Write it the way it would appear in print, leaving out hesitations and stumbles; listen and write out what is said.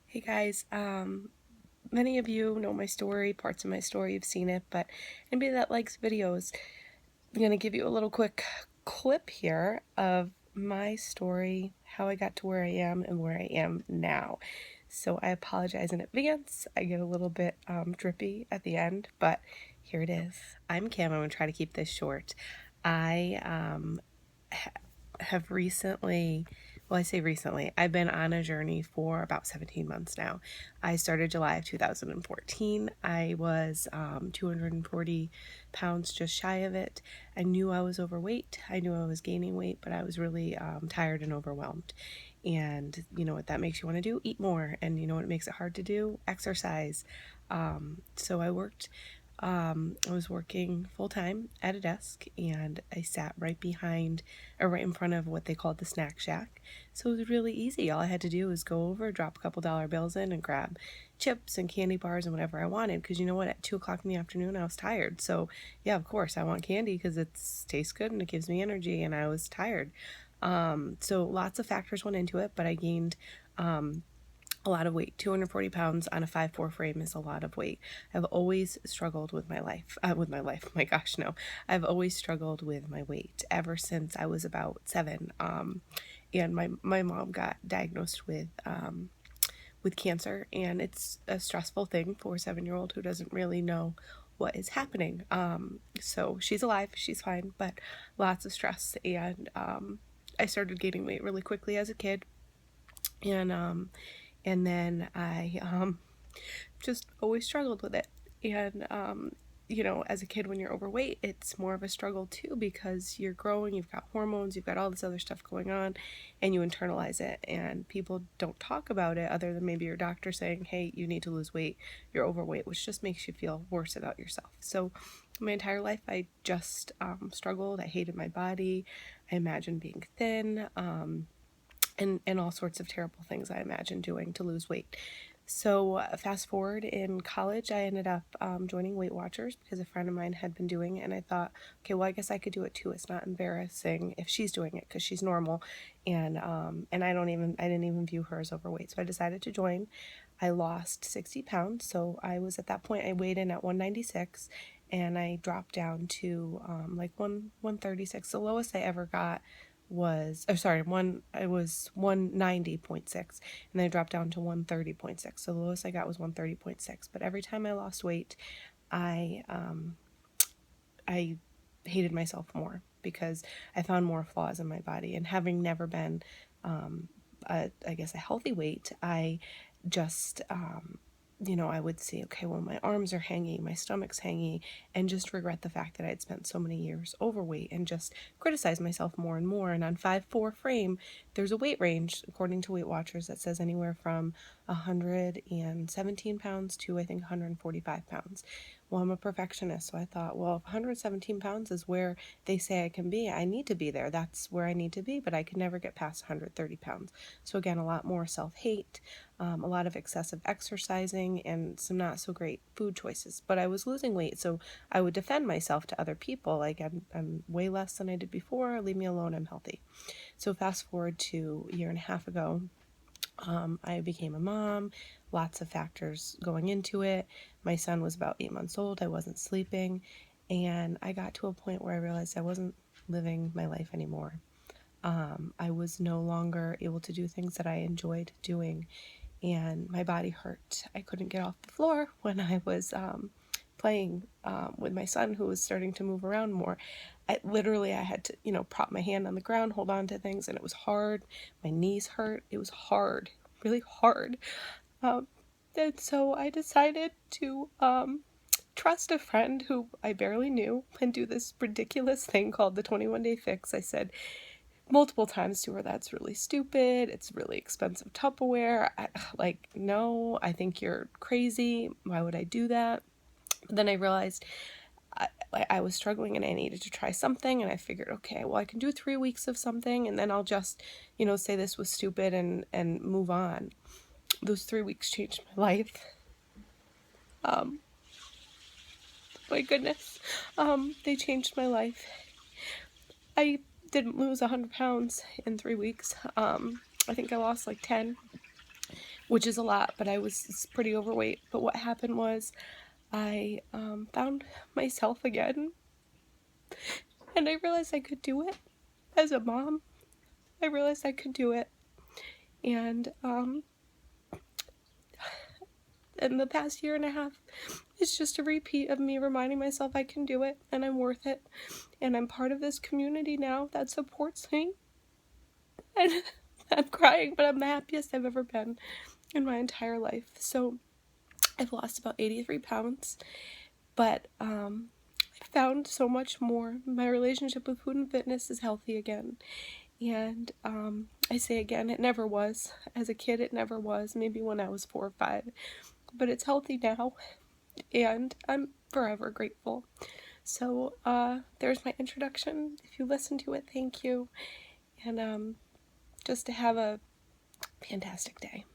Hey guys, many of you know my story, parts of my story, you've seen it, but anybody that likes videos, I'm going to give you a little quick clip here of my story, how I got to where I am and where I am now. So I apologize in advance. I get a little bit drippy at the end, but here it is. I'm Kim. I'm going to try to keep this short. I have recently, well, I say recently, I've been on a journey for about 17 months now. I started July of 2014. I was 240 pounds, just shy of it. I knew I was overweight. I knew I was gaining weight, but I was really tired and overwhelmed. And you know what that makes you want to do? Eat more. And you know what it makes it hard to do? Exercise. So I was working full time at a desk, and I sat right behind or right in front of what they called the snack shack. So it was really easy. All I had to do was go over, drop a couple dollar bills in, and grab chips and candy bars and whatever I wanted. Because you know what? At 2 o'clock in the afternoon, I was tired. So yeah, of course, I want candy because it tastes good and it gives me energy, and I was tired. So lots of factors went into it, but I gained a lot of weight. 240 pounds on a 5'4" frame is a lot of weight. I've always struggled with my life. My gosh, no. I've always struggled with my weight ever since I was about 7. And my mom got diagnosed with cancer, and it's a stressful thing for a 7-year-old who doesn't really know what is happening. So she's alive, she's fine, but lots of stress. And I started gaining weight really quickly as a kid, and then I just always struggled with it. And you know, as a kid, when you're overweight, it's more of a struggle too, because you're growing, you've got hormones, you've got all this other stuff going on, and you internalize it. And people don't talk about it other than maybe your doctor saying, hey, you need to lose weight, you're overweight, which just makes you feel worse about yourself. So my entire life, I just struggled. I hated my body. I imagined being thin. And all sorts of terrible things I imagined doing to lose weight. So fast forward, in college, I ended up joining Weight Watchers because a friend of mine had been doing it, and I thought, okay, well, I guess I could do it too. It's not embarrassing if she's doing it because she's normal, and I didn't even view her as overweight. So I decided to join. I lost 60 pounds, so I was at that point. I weighed in at 196, and I dropped down to like 136. The lowest I ever got was, oh sorry, I was 190.6, and then I dropped down to 130.6. So the lowest I got was 130.6. But every time I lost weight, I I hated myself more because I found more flaws in my body. And having never been I guess a healthy weight, I just you know, I would see, okay, well, my arms are hanging, my stomach's hanging, and just regret the fact that I had spent so many years overweight and just criticize myself more and more. And on 5'4" frame, there's a weight range, according to Weight Watchers, that says anywhere from 117 pounds to, I think, 145 pounds. Well, I'm a perfectionist, so I thought, well, if 117 pounds is where they say I can be, I need to be there. That's where I need to be, but I could never get past 130 pounds. So again, a lot more self-hate, a lot of excessive exercising, and some not so great food choices. But I was losing weight, so I would defend myself to other people, like, I'm way less than I did before, leave me alone, I'm healthy. So fast forward to a year and a half ago, I became a mom, lots of factors going into it. My son was about 8 months old. I wasn't sleeping. And I got to a point where I realized I wasn't living my life anymore. I was no longer able to do things that I enjoyed doing, and my body hurt. I couldn't get off the floor when I was playing with my son, who was starting to move around more. I had to, you know, prop my hand on the ground, hold on to things, and it was hard. My knees hurt. It was hard, really hard. Um, and so I decided to trust a friend who I barely knew and do this ridiculous thing called the 21-day fix. I said multiple times to her, that's really stupid. It's really expensive Tupperware. No, I think you're crazy. Why would I do that? But then I realized I was struggling and I needed to try something, and I figured, okay, well, I can do 3 weeks of something, and then I'll just, you know, say this was stupid and move on. Those 3 weeks changed my life. My goodness. They changed my life. I didn't lose 100 pounds in 3 weeks. I think I lost like 10. which is a lot, but I was pretty overweight. But what happened was I found myself again, and I realized I could do it as a mom. I realized I could do it, and in the past year and a half, it's just a repeat of me reminding myself I can do it, and I'm worth it, and I'm part of this community now that supports me, and I'm crying, but I'm the happiest I've ever been in my entire life. So I've lost about 83 pounds, but I found so much more. My relationship with food and fitness is healthy again. And I say again, it never was. As a kid, it never was. Maybe when I was 4 or 5. But it's healthy now. And I'm forever grateful. So there's my introduction. If you listen to it, thank you. And just to have a fantastic day.